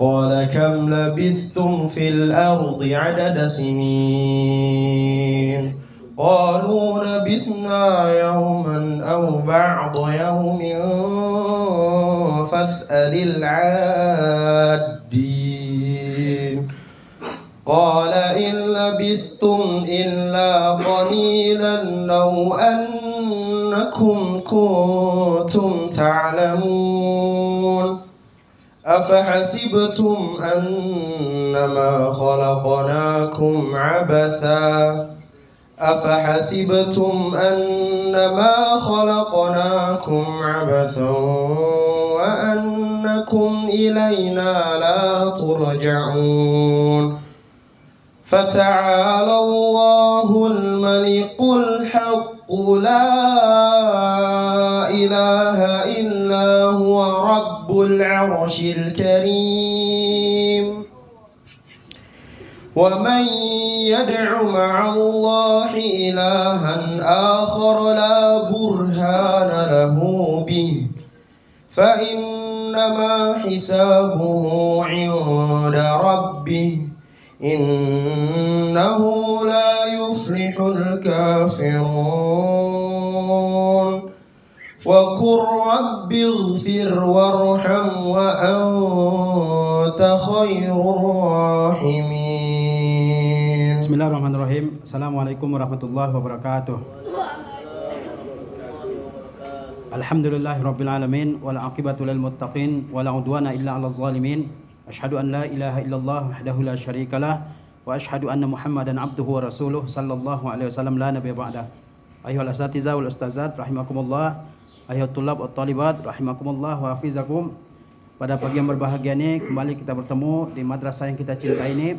قال كم لبثتم في الأرض عدد سنين قالوا لبثنا يوما أو بعض يوم فاسأل العادين قال إن لبثتم إلا قليلا لو أنكم كنتم تعلمون أفحسبتم أنما خلقناكم عبثا وأنكم إلينا لا ترجعون فتعالى الله الملك الحق لا إله إلا هو رب العرش الكريم ومن يدع مع الله إلها آخر لا برهان له به فإنما حسابه عند ربه إنه لا يفلح الكافرون وقل رب اغفر وارحم وأنت خير الراحمين. Bismillahirrahmanirrahim. Assalamualaikum warahmatullahi wabarakatuh. Alhamdulillahirabbil alamin wal aqibatu lil muttaqin wala udwana illa 'alal zalimin. Asyhadu an la ilaha illallah wahdahu la syarikalah wa asyhadu anna Muhammadan abduhu wa rasuluh sallallahu alaihi wasallam la nabiyya ba'dah. Ayyuhal asatidzah wal ustazat rahimakumullah, ayyuhat thullab wat thalibat rahimakumullah wa hafizakum. Pada pagi yang berbahagia ini kembali kita bertemu di madrasah yang kita cintai ini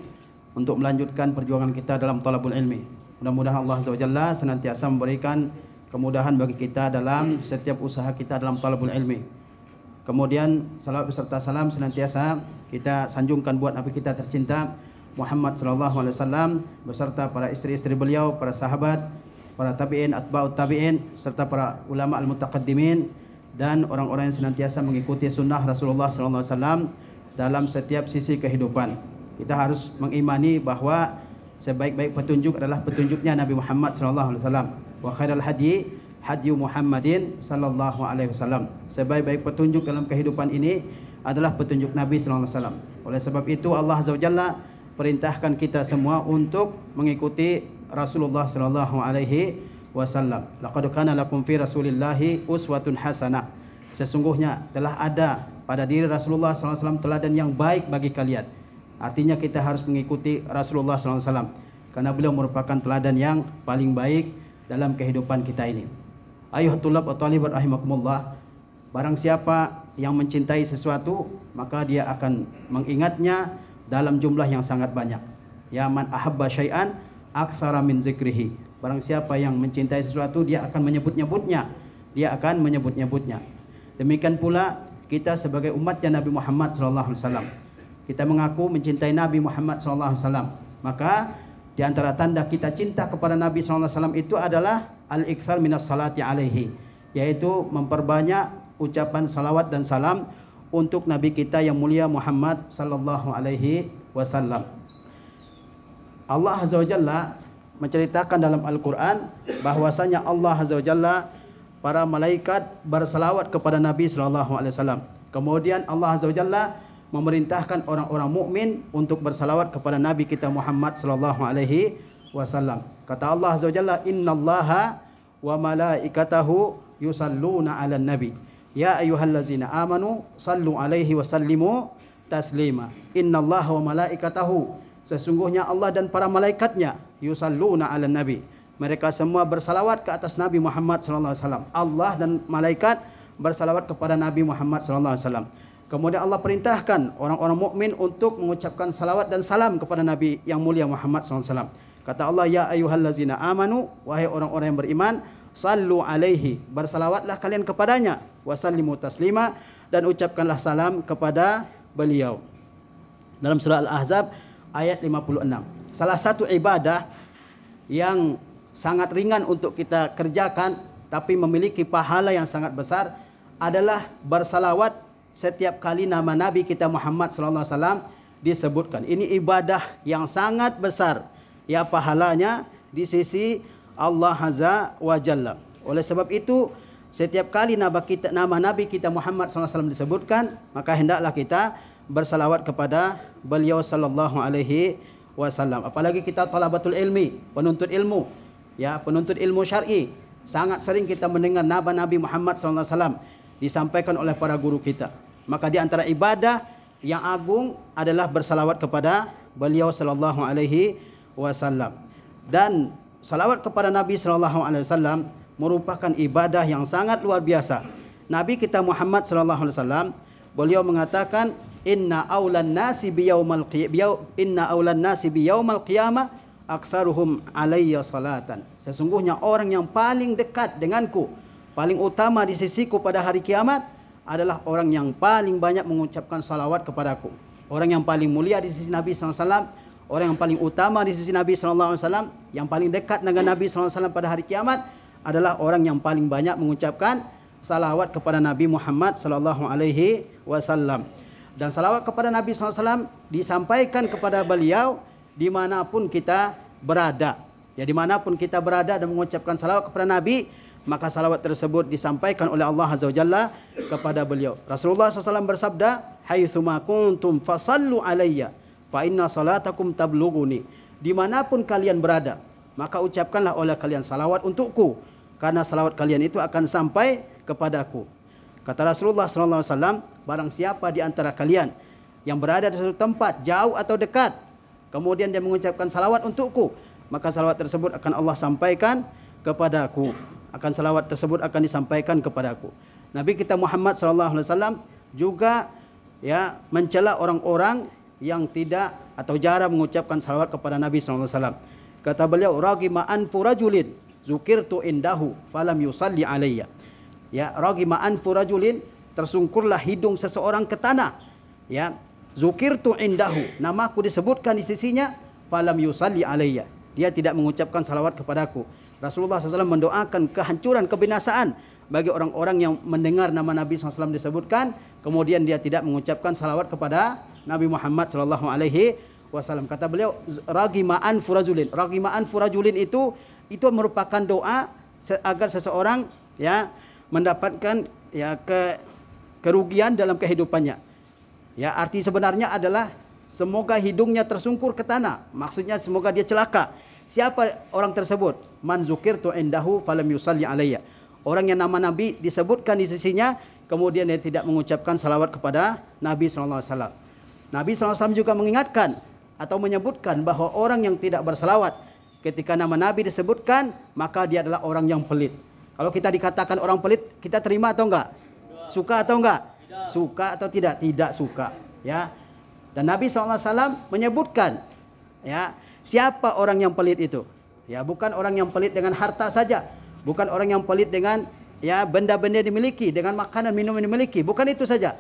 untuk melanjutkan perjuangan kita dalam talabul ilmi. Mudah-mudahan Allah Azza wa Jalla senantiasa memberikan kemudahan bagi kita dalam setiap usaha kita dalam talabul ilmi. Kemudian salawat beserta salam senantiasa kita sanjungkan buat Nabi kita tercinta Muhammad sallallahu alaihi wasallam beserta para istri-istri beliau, para sahabat, para tabi'in, atba'ut tabi'in serta para ulama al-mutaqaddimin dan orang-orang yang senantiasa mengikuti sunnah Rasulullah sallallahu alaihi wasallam dalam setiap sisi kehidupan. Kita harus mengimani bahwa sebaik-baik petunjuk adalah petunjuknya Nabi Muhammad sallallahu alaihi wasallam. Wa khairal hadi hadi Muhammadin sallallahu alaihi wasallam. Sebaik-baik petunjuk dalam kehidupan ini adalah petunjuk Nabi sallallahu alaihi wasallam. Oleh sebab itu Allah Azza wa Jalla perintahkan kita semua untuk mengikuti Rasulullah sallallahu alaihi wasallam. Laqad kana lakum fi Rasulillahi uswatun hasanah. Sesungguhnya telah ada pada diri Rasulullah sallallahu alaihi wasallam teladan yang baik bagi kalian. Artinya kita harus mengikuti Rasulullah sallallahu alaihi wasallam karena beliau merupakan teladan yang paling baik dalam kehidupan kita ini. Ayyuhat thullab wa thalibat rahimakumullah. Barang siapa yang mencintai sesuatu, maka dia akan mengingatnya dalam jumlah yang sangat banyak. Ya man ahabba syai'an aktsara min zikrihi. Barang siapa yang mencintai sesuatu, dia akan menyebut-nyebutnya. Demikian pula kita sebagai umatnya Nabi Muhammad sallallahu alaihi wasallam. Kita mengaku mencintai Nabi Muhammad sallallahu alaihi wasallam. Maka di antara tanda kita cinta kepada Nabi sallallahu alaihi wasallam itu adalah al-iktsar minas salati alaihi, yaitu memperbanyak ucapan salawat dan salam untuk Nabi kita yang mulia Muhammad sallallahu alaihi wasallam. Allah Azza wa Jalla menceritakan dalam Al-Qur'an bahwasanya Allah Azza wa Jalla para malaikat bersalawat kepada Nabi sallallahu alaihi wasallam. Kemudian Allah Azza wa Jalla memerintahkan orang-orang mukmin untuk bersalawat kepada Nabi kita Muhammad sallallahu alaihi wasallam. Kata Allah Azza wa Jalla, innallaha wa malaikatahu yusalluna 'alan nabi. Ya ayyuhallazina amanu sallu alaihi wa sallimu taslima. Innallaha wa malaikatahu, sesungguhnya Allah dan para malaikatnya, yusalluna 'alan nabi, mereka semua bersalawat ke atas Nabi Muhammad sallallahu alaihi wasallam. Allah dan malaikat bersalawat kepada Nabi Muhammad sallallahu alaihi wasallam. Kemudian Allah perintahkan orang-orang mukmin untuk mengucapkan salawat dan salam kepada Nabi yang mulia Muhammad sallallahu alaihi wasallam. Kata Allah, ya ayyuhallazina amanu, wahai orang-orang yang beriman, sallu alaihi, bersalawatlah kalian kepadanya, wasallimu taslima, dan ucapkanlah salam kepada beliau. Dalam surah Al-Ahzab ayat 56. Salah satu ibadah yang sangat ringan untuk kita kerjakan tapi memiliki pahala yang sangat besar adalah bersalawat setiap kali nama Nabi kita Muhammad sallallahu alaihi wasallam disebutkan. Ini ibadah yang sangat besar, ya, pahalanya di sisi Allah Azza wa Jalla. Oleh sebab itu, setiap kali nama Nabi kita Muhammad SAW disebutkan, maka hendaklah kita bersalawat kepada beliau sallallahu alaihi wasallam. Apalagi kita talabatul ilmi, penuntut ilmu, ya, penuntut ilmu syar'i. Sangat sering kita mendengar nama Nabi Muhammad SAW disampaikan oleh para guru kita. Maka di antara ibadah yang agung adalah bersalawat kepada beliau sallallahu alaihi wasallam. Dan salawat kepada Nabi sallallahu alaihi wasallam merupakan ibadah yang sangat luar biasa. Nabi kita Muhammad sallallahu alaihi wasallam, beliau mengatakan, inna aulan nasi biyaumal qiyamah aktsaruhum alayya salatan. Sesungguhnya orang yang paling dekat denganku, paling utama di sisiku pada hari kiamat adalah orang yang paling banyak mengucapkan salawat kepadaku. Orang yang paling mulia di sisi Nabi sallallahu alaihi wasallam, orang yang paling utama di sisi Nabi sallallahu alaihi wasallam, yang paling dekat dengan Nabi sallallahu alaihi wasallam pada hari kiamat adalah orang yang paling banyak mengucapkan salawat kepada Nabi Muhammad sallallahu alaihi wasallam. Dan salawat kepada Nabi sallallahu alaihi wasallam disampaikan kepada beliau dimanapun kita berada. Ya, dimanapun kita berada dan mengucapkan salawat kepada Nabi, maka salawat tersebut disampaikan oleh Allah Azza wa Jalla kepada beliau. Rasulullah SAW bersabda, haitsuma kuntum fasallu alayya fa inna salatakum tablughuni. Dimanapun kalian berada, maka ucapkanlah oleh kalian salawat untukku, karena salawat kalian itu akan sampai kepadaku. Kata Rasulullah SAW, barang siapa di antara kalian yang berada di suatu tempat, jauh atau dekat, kemudian dia mengucapkan salawat untukku, maka salawat tersebut akan Allah sampaikan kepadaku. Akan salawat tersebut akan disampaikan kepadaku. Nabi kita Muhammad SAW juga, ya, mencela orang-orang yang tidak atau jarang mengucapkan salawat kepada Nabi SAW. Kata beliau, ragima anfu rajulin zukirtu indahu falam yusalli alayya. Ya, ragima anfu rajulin, tersungkurlah hidung seseorang ke tanah. Ya, zukirtu indahu, namaku disebutkan di sisinya, falam yusalli alayya, dia tidak mengucapkan salawat kepadaku. Rasulullah SAW mendoakan kehancuran, kebinasaan bagi orang-orang yang mendengar nama Nabi SAW disebutkan, kemudian dia tidak mengucapkan salawat kepada Nabi Muhammad SAW. Kata beliau, ragima'an furajulin. Ragima'an furajulin itu merupakan doa agar seseorang, ya, mendapatkan, ya, kerugian dalam kehidupannya. Ya, arti sebenarnya adalah semoga hidungnya tersungkur ke tanah. Maksudnya semoga dia celaka. Siapa orang tersebut? Man zukirtu indahu falam yusalli alayya. Orang yang nama Nabi disebutkan di sisinya, kemudian dia tidak mengucapkan salawat kepada Nabi SAW. Nabi SAW juga mengingatkan atau menyebutkan bahwa orang yang tidak bersalawat ketika nama Nabi disebutkan, maka dia adalah orang yang pelit. Kalau kita dikatakan orang pelit, kita terima atau enggak? Suka atau enggak? Suka atau tidak? Tidak suka. Ya. Dan Nabi SAW menyebutkan, ya, siapa orang yang pelit itu? Ya, bukan orang yang pelit dengan harta saja, bukan orang yang pelit dengan, ya, benda-benda yang dimiliki, dengan makanan minum yang dimiliki, bukan itu saja.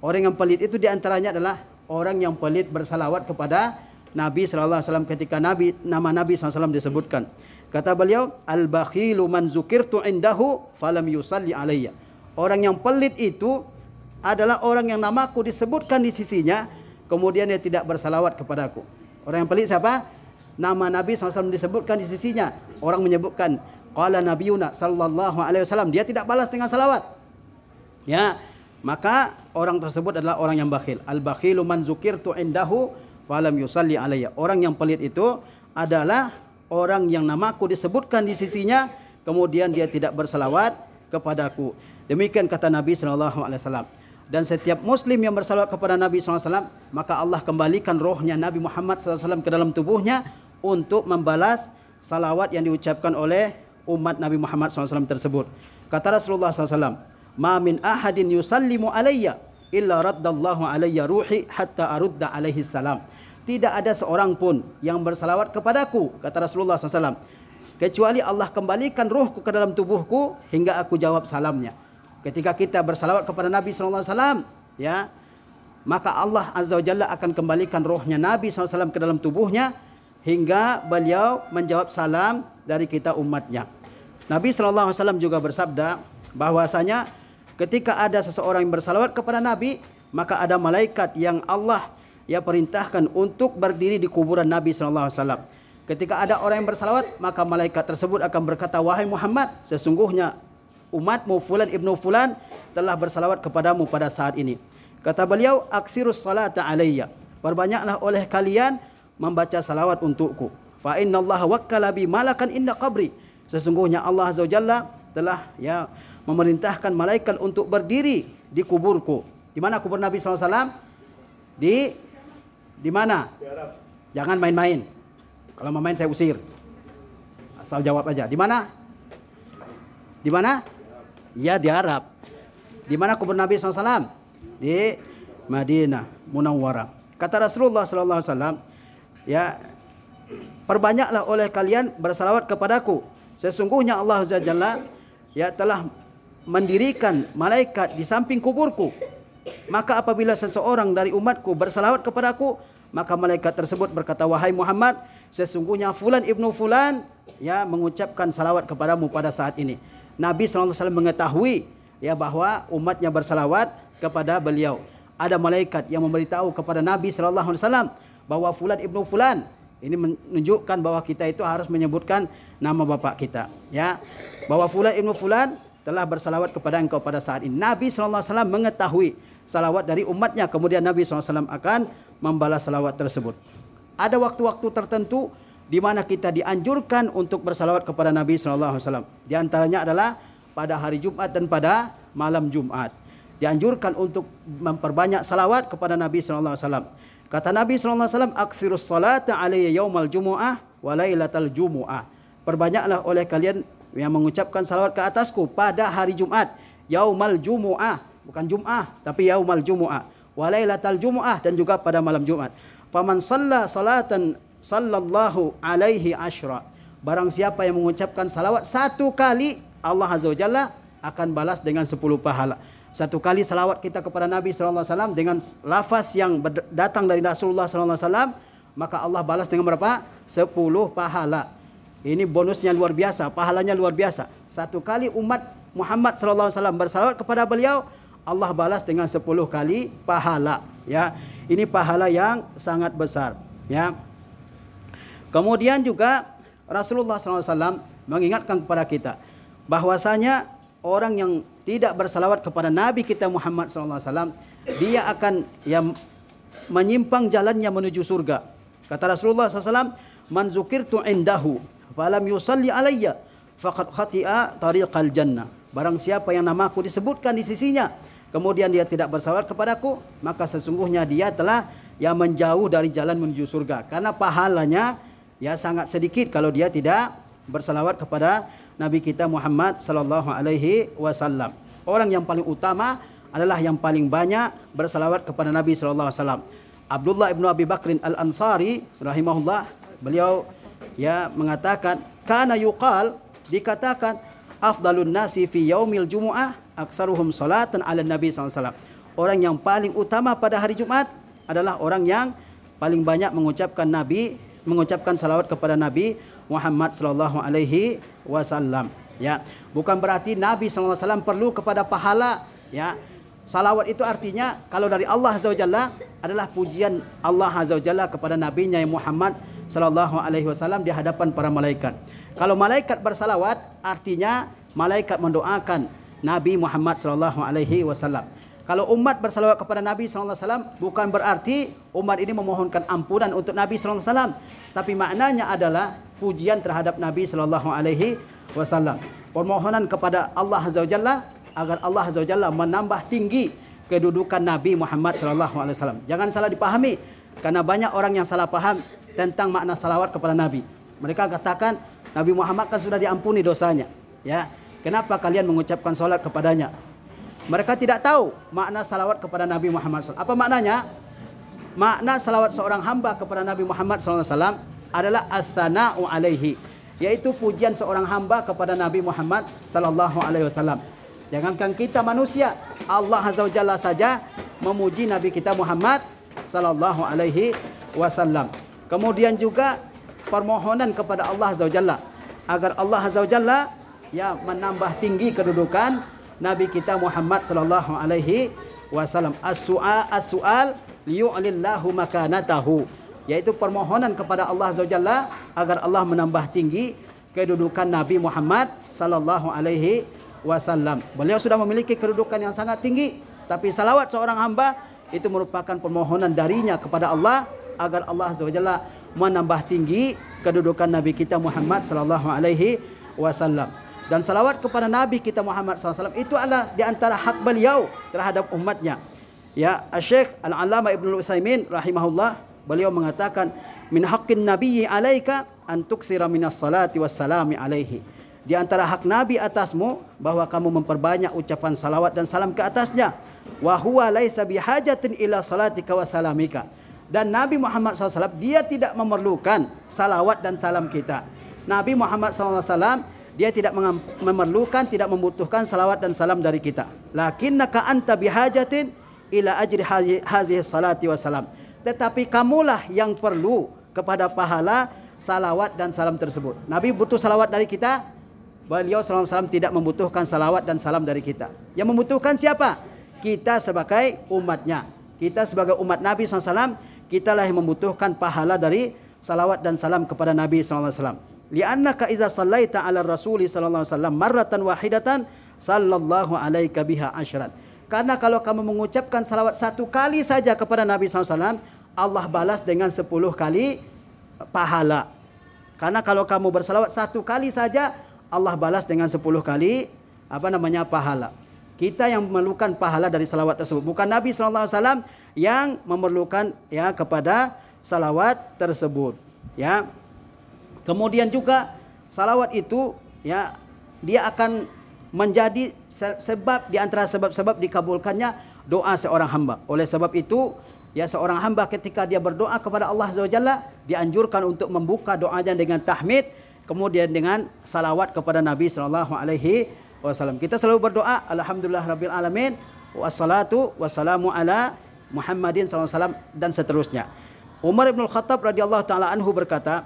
Orang yang pelit itu diantaranya adalah orang yang pelit bersalawat kepada Nabi SAW ketika nama Nabi SAW disebutkan. Kata beliau, al-bakhilu man zukirtu indahu falam yusalli alayya. Orang yang pelit itu adalah orang yang namaku disebutkan di sisinya, kemudian dia tidak bersalawat kepadaku. Orang yang pelit siapa? Nama Nabi SAW disebutkan di sisinya, orang menyebutkan qala nabiyuna sallallahu alaihi wasallam, dia tidak balas dengan salawat. Ya, maka orang tersebut adalah orang yang bakhil. Al-bakhilu man zukirtu indahu falam yusalli alayya. Orang yang pelit itu adalah orang yang namaku disebutkan di sisinya, kemudian dia tidak bersalawat kepadaku. Demikian kata Nabi SAW. Dan setiap muslim yang bersalawat kepada Nabi SAW, maka Allah kembalikan rohnya Nabi Muhammad SAW ke dalam tubuhnya untuk membalas salawat yang diucapkan oleh umat Nabi Muhammad SAW tersebut. Kata Rasulullah SAW, ma min ahadin yusallimu alayya illa raddallahu alayya ruhi hatta arudda alaihi salam. Tidak ada seorang pun yang bersalawat kepadaku, kata Rasulullah SAW, kecuali Allah kembalikan ruhku ke dalam tubuhku hingga aku jawab salamnya. Ketika kita bersalawat kepada Nabi SAW, ya, maka Allah Azza wa Jalla akan kembalikan rohnya Nabi SAW ke dalam tubuhnya hingga beliau menjawab salam dari kita umatnya. Nabi SAW juga bersabda bahwasanya ketika ada seseorang yang bersalawat kepada Nabi, maka ada malaikat yang Allah perintahkan untuk berdiri di kuburan Nabi sallallahu alaihi wasallam. Ketika ada orang yang bersalawat, maka malaikat tersebut akan berkata, wahai Muhammad, sesungguhnya umatmu fulan ibnu fulan telah bersalawat kepadamu pada saat ini. Kata beliau, aksirus salata alayya, perbanyaklah oleh kalian membaca salawat untukku. Fa innallaha wakkala bi malakan inda qabri, sesungguhnya Allah azza wajalla telah memerintahkan malaikat untuk berdiri di kuburku. Di mana kubur Nabi SAW? Di mana? Jangan main-main. Kalau mau main saya usir. Asal jawab aja. Di mana? Di mana? Ya, di Arab. Di mana kubur Nabi SAW? Di Madinah Munawwarah. Kata Rasulullah SAW, ya, perbanyaklah oleh kalian bersalawat kepadaku. Sesungguhnya Allah Azza Jalla telah mendirikan malaikat di samping kuburku. Maka apabila seseorang dari umatku bersalawat kepadaku, maka malaikat tersebut berkata, wahai Muhammad, sesungguhnya fulan ibnu fulan mengucapkan salawat kepadamu pada saat ini. Nabi SAW mengetahui bahwa umatnya bersalawat kepada beliau. Ada malaikat yang memberitahu kepada Nabi SAW bahwa fulan ibnu fulan. Ini menunjukkan bahwa kita itu harus menyebutkan nama bapak kita, bahwa fulan ibnu fulan telah bersalawat kepada engkau pada saat ini. Nabi SAW mengetahui salawat dari umatnya, kemudian Nabi SAW akan membalas salawat tersebut. Ada waktu-waktu tertentu di mana kita dianjurkan untuk bersalawat kepada Nabi SAW. Di antaranya adalah pada hari Jumat dan pada malam Jumat. Dianjurkan untuk memperbanyak salawat kepada Nabi SAW. Kata Nabi SAW, aksirus salata alayya yaumal jumu'ah wa lailatal jumu'ah. Perbanyaklah oleh kalian yang mengucapkan salawat ke atasku pada hari Jumat. Yaumal jumu'ah, bukan Jum'ah, tapi yaumal jumu'ah. Wa lailatal jumu'ah, dan juga pada malam Jumat. Faman shalla salatan sallallahu alaihi asyra. Barang siapa yang mengucapkan salawat satu kali, Allah Azza wa Jalla akan balas dengan 10 pahala. Satu kali salawat kita kepada Nabi SAW dengan lafaz yang datang dari Rasulullah SAW, maka Allah balas dengan berapa? 10 pahala. Ini bonusnya luar biasa, pahalanya luar biasa. Satu kali umat Muhammad SAW bersalawat kepada beliau, Allah balas dengan 10 kali pahala. Ini pahala yang sangat besar. Kemudian juga Rasulullah SAW mengingatkan kepada kita bahwasanya orang yang tidak bersalawat kepada Nabi kita Muhammad SAW, dia akan menyimpang jalannya menuju surga. Kata Rasulullah SAW, man zukirtu indahu falam yusalli alayya faqad khati'a tariqal jannah. Barang siapa yang namaku disebutkan di sisinya, kemudian dia tidak bersalawat kepadaku, maka sesungguhnya dia telah menjauh dari jalan menuju surga. Karena pahalanya sangat sedikit kalau dia tidak bersalawat kepada Nabi kita Muhammad sallallahu alaihi wasallam. Orang yang paling utama adalah yang paling banyak bersalawat kepada Nabi sallallahu alaihi wasallam. Abdullah ibnu Abi Bakrin al-Ansari rahimahullah, beliau mengatakan, kana yuqal, dikatakan, afdalun nasi fi yaumil jumu'ah aksaruhum salatan ala Nabi sallallahu alaihi wasallam. Orang yang paling utama pada hari Jumat adalah orang yang paling banyak mengucapkan salawat kepada Nabi Muhammad sallallahu alaihi wasallam. Bukan berarti Nabi sallallahu alaihi wasallam perlu kepada pahala. Salawat itu artinya kalau dari Allah azza wajalla adalah pujian Allah azza wajalla kepada nabinya Muhammad sallallahu alaihi wasallam di hadapan para malaikat. Kalau malaikat bersalawat artinya malaikat mendoakan Nabi Muhammad sallallahu alaihi wasallam. Kalau umat bersalawat kepada Nabi sallallahu alaihi wasallam bukan berarti umat ini memohonkan ampunan untuk Nabi sallallahu alaihi wasallam, tapi maknanya adalah pujian terhadap Nabi sallallahu alaihi wasallam. Permohonan kepada Allah azza wajalla agar Allah azza wajalla menambah tinggi kedudukan Nabi Muhammad sallallahu alaihi wasallam. Jangan salah dipahami, karena banyak orang yang salah paham tentang makna salawat kepada Nabi. Mereka katakan Nabi Muhammad kan sudah diampuni dosanya. Kenapa kalian mengucapkan salat kepadanya? Mereka tidak tahu makna salawat kepada Nabi Muhammad SAW. Apa maknanya? Makna salawat seorang hamba kepada Nabi Muhammad SAW adalah as-sana'u alaihi, yaitu pujian seorang hamba kepada Nabi Muhammad sallallahu alaihi wasallam. Jangankan kita manusia, Allah azza wajalla saja memuji Nabi kita Muhammad sallallahu alaihi wasallam. Kemudian juga permohonan kepada Allah azza wajalla agar Allah azza wajalla menambah tinggi kedudukan Nabi kita Muhammad sallallahu alaihi wasallam. As-su'al liyu'lillahu makanatahu, yaitu permohonan kepada Allah Azza wa Jalla agar Allah menambah tinggi kedudukan Nabi Muhammad sallallahu alaihi wasallam. Beliau sudah memiliki kedudukan yang sangat tinggi, tapi salawat seorang hamba itu merupakan permohonan darinya kepada Allah agar Allah Azza wa Jalla menambah tinggi kedudukan Nabi kita Muhammad sallallahu alaihi wasallam. Dan salawat kepada Nabi kita Muhammad SAW itu adalah di antara hak beliau terhadap umatnya. Ya, Syekh Al-Allamah Ibnu Utsaimin rahimahullah, beliau mengatakan, min haqqin nabiyyi alaika an tuksira minas salati wassalami alaihi. Di antara hak Nabi atasmu bahwa kamu memperbanyak ucapan salawat dan salam ke atasnya. Wa huwa laisa bihajatin ila salatika wa salamika. Dan Nabi Muhammad SAW dia tidak memerlukan salawat dan salam kita. Nabi Muhammad SAW dia tidak memerlukan, tidak membutuhkan salawat dan salam dari kita. Lakinnaka anta bihajatin ila ajri hazihi salati wa salam. Tetapi kamulah yang perlu kepada pahala salawat dan salam tersebut. Nabi butuh salawat dari kita, beliau SAW tidak membutuhkan salawat dan salam dari kita. Yang membutuhkan siapa? Kita sebagai umatnya. Kita sebagai umat Nabi SAW, kitalah yang membutuhkan pahala dari salawat dan salam kepada Nabi SAW. Li'annaka iza sallaita ala rasuli sallallahu alaihi wasallam marratan wahidatan sallallahu alaika biha asyran. Karena kalau kamu mengucapkan salawat satu kali saja kepada Nabi SAW, Allah balas dengan 10 kali pahala. Karena kalau kamu bersalawat satu kali saja, Allah balas dengan 10 kali pahala. Kita yang memerlukan pahala dari salawat tersebut, bukan Nabi SAW yang memerlukan ya kepada salawat tersebut. Ya. Kemudian juga salawat itu ya dia akan menjadi sebab di antara sebab-sebab dikabulkannya doa seorang hamba. Oleh sebab itu ya seorang hamba ketika dia berdoa kepada Allah Azza wa Jalla dianjurkan untuk membuka doanya dengan tahmid, kemudian dengan salawat kepada Nabi sallallahu alaihi wasallam. Kita selalu berdoa alhamdulillahirabbil alamin wassalatu wassalamu ala Muhammadin sallallahu alaihi wasallam dan seterusnya. Umar bin Khattab radhiyallahu taala anhu berkata,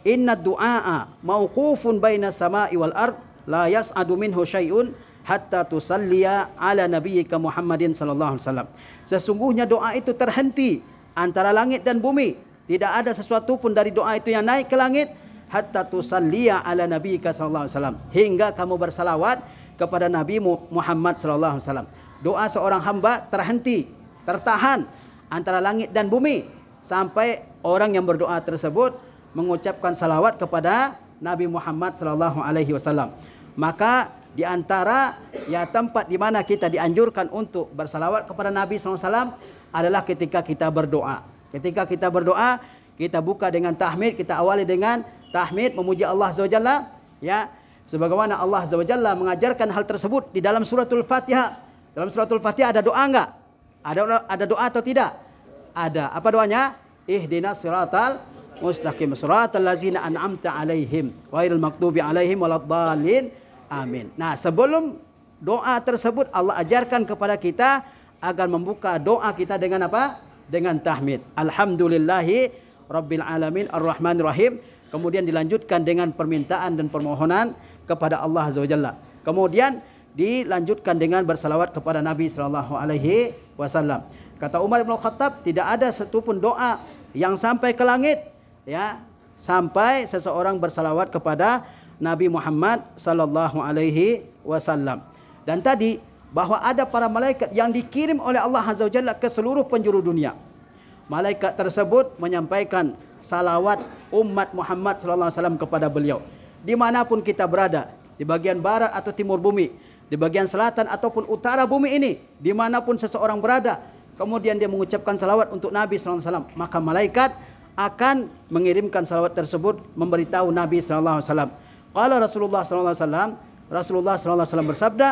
inna du'a mauqufun baina samai wal ard la yas'adu minhu syai'un hatta tusalliya ala nabiyyika Muhammadin sallallahu alaihi wasallam. Sesungguhnya doa itu terhenti antara langit dan bumi. Tidak ada sesuatu pun dari doa itu yang naik ke langit hatta tusalliya ala nabiyyika sallallahu alaihi wasallam, hingga kamu bersalawat kepada Nabi Muhammad sallallahu alaihi wasallam. Doa seorang hamba terhenti, tertahan antara langit dan bumi sampai orang yang berdoa tersebut mengucapkan salawat kepada Nabi Muhammad sallallahu alaihi wasallam. Maka di antara ya tempat di mana kita dianjurkan untuk bersalawat kepada Nabi sallallahu alaihi wasallam adalah ketika kita berdoa. Ketika kita berdoa, kita buka dengan tahmid, kita awali dengan tahmid memuji Allah Azza wa Jalla ya. Sebagaimana Allah Azza wa Jalla mengajarkan hal tersebut di dalam suratul Fatihah. Dalam suratul Fatihah ada doa enggak? Ada doa atau tidak? Ada. Apa doanya? Ihdinas siratal mustaqim siratal ladzina an'amta alaihim ghairil maghdubi alaihim waladdallin. Amin. Nah, sebelum doa tersebut Allah ajarkan kepada kita agar membuka doa kita dengan apa? Dengan tahmid. Alhamdulillahi rabbil alamin arrahmanir rahim. Kemudian dilanjutkan dengan permintaan dan permohonan kepada Allah Azza wa Jalla. Kemudian dilanjutkan dengan bersalawat kepada Nabi sallallahu alaihi wasallam. Kata Umar bin Khattab, tidak ada satupun doa yang sampai ke langit ya sampai seseorang bersalawat kepada Nabi Muhammad sallallahu alaihi wasallam. Dan tadi bahwa ada para malaikat yang dikirim oleh Allah Azza wa Jalla ke seluruh penjuru dunia. Malaikat tersebut menyampaikan salawat umat Muhammad sallallahu alaihi wasallam kepada beliau. Dimanapun kita berada, di bagian barat atau timur bumi, di bagian selatan ataupun utara bumi ini, dimanapun seseorang berada, kemudian dia mengucapkan salawat untuk Nabi sallallahu alaihi wasallam, maka malaikat akan mengirimkan salawat tersebut memberitahu Nabi sallallahu alaihi wasallam. Qala Rasulullah sallallahu alaihi wasallam, Rasulullah sallallahu alaihi wasallam bersabda,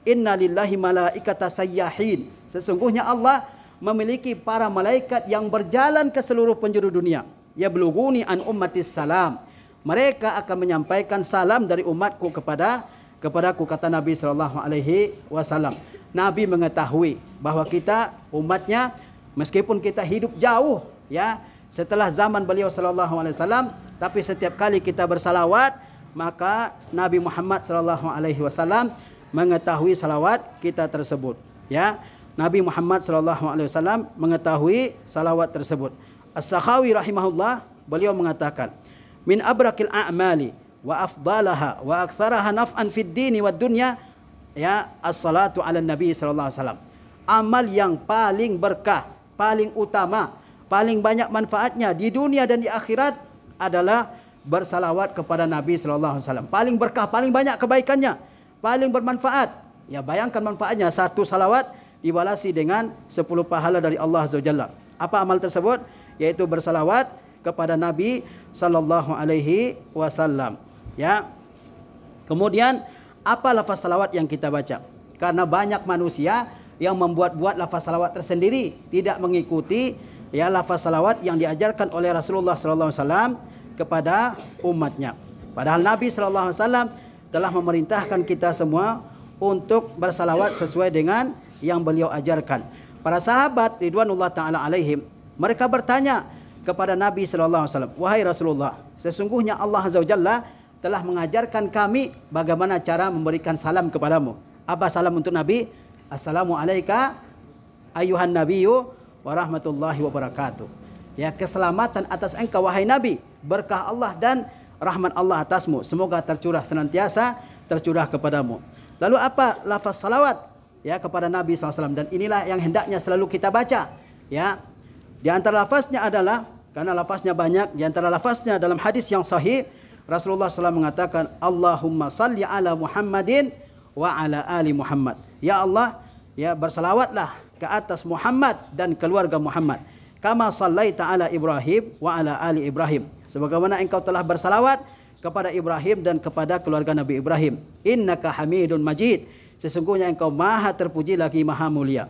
"Inna lillahi malaikata sayyahin." Sesungguhnya Allah memiliki para malaikat yang berjalan ke seluruh penjuru dunia. Yablughuni an ummatis salam. Mereka akan menyampaikan salam dari umatku kepadaku, kata Nabi sallallahu alaihi wasallam. Nabi mengetahui bahwa kita umatnya, meskipun kita hidup jauh ya setelah zaman beliau sallallahu alaihi wasallam, tapi setiap kali kita bersalawat, maka Nabi Muhammad sallallahu alaihi wasallam mengetahui salawat kita tersebut. Ya, Nabi Muhammad SAW mengetahui salawat tersebut. As-Sakhawi rahimahullah, beliau mengatakan, min abrakil a'mali wa afdalaha wa aktsaraha naf'an fid dini wad dunya, ya, as-salatu ala Nabi SAW. Amal yang paling berkah, paling utama, paling banyak manfaatnya di dunia dan di akhirat adalah bersalawat kepada Nabi SAW. Paling berkah, paling banyak kebaikannya, paling bermanfaat. Ya, bayangkan manfaatnya, satu salawat dibalasi dengan 10 pahala dari Allah Azza wa Jalla. Apa amal tersebut? Yaitu bersalawat kepada Nabi SAW. Ya. Kemudian apa lafaz salawat yang kita baca? Karena banyak manusia yang membuat-buat lafaz salawat tersendiri, tidak mengikuti ya lafaz salawat yang diajarkan oleh Rasulullah SAW kepada umatnya. Padahal Nabi SAW telah memerintahkan kita semua untuk bersalawat sesuai dengan yang beliau ajarkan. Para sahabat ridwanullah ta'ala alaihim, mereka bertanya kepada Nabi SAW, wahai Rasulullah, sesungguhnya Allah Azza wa Jalla telah mengajarkan kami bagaimana cara memberikan salam kepadamu. Apa salam untuk Nabi? Assalamu alayka ayuhan nabiyyu wa rahmatullahi wa barakatuh. Ya, keselamatan atas engkau wahai Nabi, berkah Allah dan rahmat Allah atasmu, semoga tercurah senantiasa tercurah kepadamu. Lalu apa lafaz salawat ya kepada Nabi SAW, dan inilah yang hendaknya selalu kita baca. Ya, di antara lafaznya adalah, karena lafaznya banyak, di antara lafaznya dalam hadis yang sahih Rasulullah SAW mengatakan, Allahumma salli ala Muhammadin wa ala ali Muhammad. Ya Allah, ya bersalawatlah ke atas Muhammad dan keluarga Muhammad. Kama sallaita ala Ibrahim wa ala ali Ibrahim. Sebagaimana engkau telah bersalawat kepada Ibrahim dan kepada keluarga Nabi Ibrahim. Innaka Hamidun Majid. Sesungguhnya engkau maha terpuji lagi maha mulia.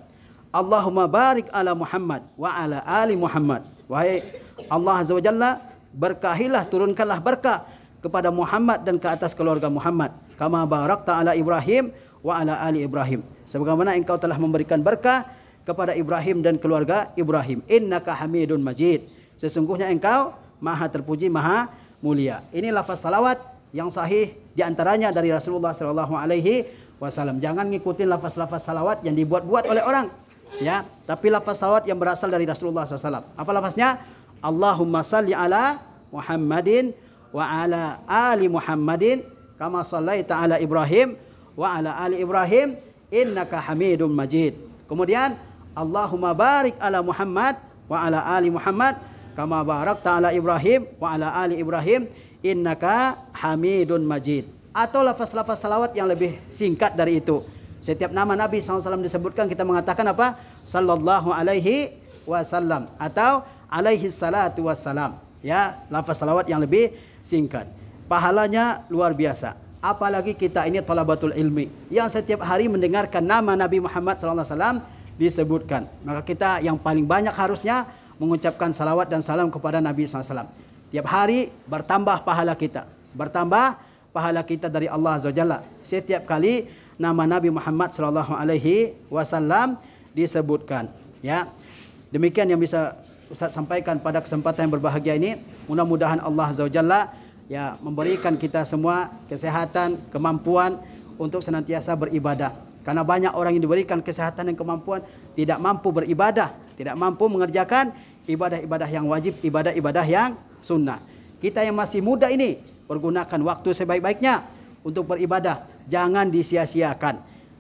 Allahumma barik ala Muhammad wa ala ali Muhammad. Wahai Allah Azza wa Jalla, berkahilah, turunkanlah berkah kepada Muhammad dan ke atas keluarga Muhammad. Kama barakta ala Ibrahim wa ala ali Ibrahim. Sebagaimana engkau telah memberikan berkah kepada Ibrahim dan keluarga Ibrahim. Innaka Hamidun Majid. Sesungguhnya engkau maha terpuji maha mulia. Ini lafaz salawat yang sahih, di antaranya dari Rasulullah SAW. Jangan ngikutin lafaz-lafaz salawat yang dibuat-buat oleh orang, ya. Tapi lafaz salawat yang berasal dari Rasulullah SAW. Apa lafaznya? Allahumma salli ala Muhammadin wa ala ali Muhammadin kama sallaita ala Ibrahim wa ala ali Ibrahim innaka Hamidum Majid. Kemudian Allahumma barik ala Muhammad wa ala ali Muhammad kama barakta ala Ibrahim wa ala ali Ibrahim innaka Hamidun Majid. Atau lafaz-lafaz salawat yang lebih singkat dari itu. Setiap nama Nabi SAW disebutkan, kita mengatakan apa? Sallallahu alaihi wasallam atau alaihi salatu wassalam. Ya, lafaz salawat yang lebih singkat. Pahalanya luar biasa. Apalagi kita ini thalabatul ilmi yang setiap hari mendengarkan nama Nabi Muhammad SAW disebutkan. Maka kita yang paling banyak harusnya mengucapkan salawat dan salam kepada Nabi SAW. Tiap hari bertambah pahala kita. Bertambah pahala kita dari Allah Azza wa Jalla. Setiap kali nama Nabi Muhammad SAW disebutkan. Ya, demikian yang bisa Ustaz sampaikan pada kesempatan yang berbahagia ini. Mudah-mudahan Allah Azza wa Jalla ya memberikan kita semua kesehatan, kemampuan untuk senantiasa beribadah. Karena banyak orang yang diberikan kesehatan dan kemampuan tidak mampu beribadah, tidak mampu mengerjakan ibadah-ibadah yang wajib, ibadah-ibadah yang sunnah. Kita yang masih muda ini pergunakan waktu sebaik-baiknya untuk beribadah. Jangan disia-siakan.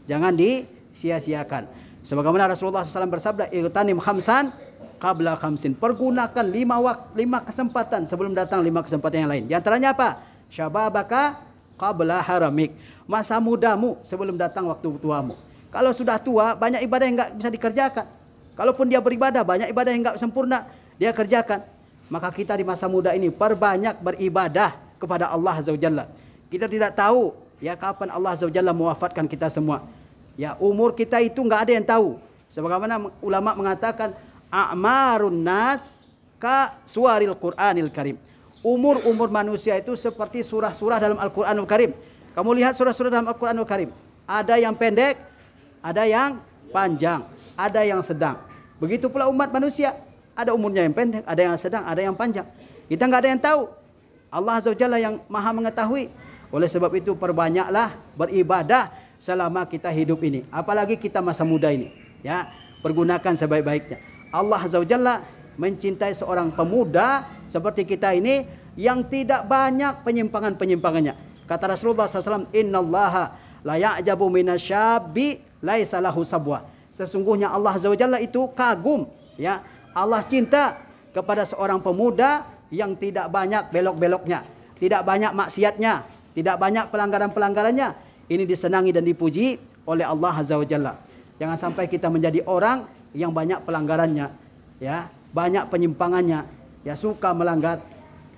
Jangan disia-siakan. Sebagaimana Rasulullah SAW bersabda, "Ightanim khamsan qabla khamsin." Pergunakan 5 kesempatan sebelum datang 5 kesempatan yang lain. Di antaranya apa? Syababaka qabla haramik. Masa mudamu sebelum datang waktu tuamu. Kalau sudah tua, banyak ibadah yang enggak bisa dikerjakan. Kalaupun dia beribadah, banyak ibadah yang enggak sempurna dia kerjakan. Maka kita di masa muda ini perbanyak beribadah kepada Allah Azza wa Jalla. Kita tidak tahu ya kapan Allah Azza wa Jalla mewafatkan kita semua. Ya, umur kita itu enggak ada yang tahu. Sebagaimana ulama mengatakan, a'marun nas ka suwaril Qur'anil Karim. Umur manusia itu seperti surah-surah dalam Al-Qur'anul Karim. Kamu lihat surah-surah dalam Al-Qur'anul Karim. Ada yang pendek, ada yang panjang, ada yang sedang. Begitu pula umat manusia. Ada umurnya yang pendek, ada yang sedang, ada yang panjang. Kita enggak ada yang tahu. Allah Azza wa Jalla yang maha mengetahui. Oleh sebab itu perbanyaklah beribadah selama kita hidup ini, apalagi kita masa muda ini, ya. Pergunakan sebaik-baiknya. Allah Azza wa Jalla mencintai seorang pemuda seperti kita ini yang tidak banyak penyimpangan-penyimpangannya. Kata Rasulullah SAW, Innallaha la ya'jabu minasyabbi laisa lahu sabwa. Sesungguhnya Allah Azza wa Jalla itu kagum, ya. Allah cinta kepada seorang pemuda yang tidak banyak belok-beloknya, tidak banyak maksiatnya, tidak banyak pelanggaran-pelanggarannya. Ini disenangi dan dipuji oleh Allah Azza wa Jalla. Jangan sampai kita menjadi orang yang banyak pelanggarannya, ya, banyak penyimpangannya, ya, suka melanggar.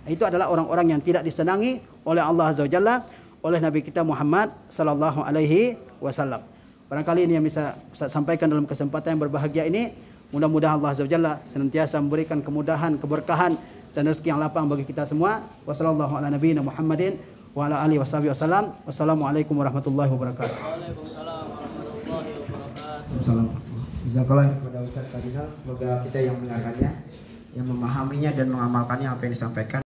Itu adalah orang-orang yang tidak disenangi oleh Allah Azza wa Jalla, oleh Nabi kita Muhammad sallallahu alaihi wasallam. Barangkali ini yang bisa Ustaz sampaikan dalam kesempatan yang berbahagia ini. Mudah-mudahan Allah Azza wa Jalla senantiasa memberikan kemudahan, keberkahan dan rezeki yang lapang bagi kita semua. Wassallallahu ala nabiyina Muhammadin wa ala alihi wasallam. Wassalamualaikum warahmatullahi wabarakatuh. Waalaikumsalam warahmatullahi wabarakatuh. Assalamualaikum. Jazakallah kepada Ustaz Fadinal. Semoga kita yang mendengarkannya, yang memahaminya dan mengamalkannya apa yang disampaikan.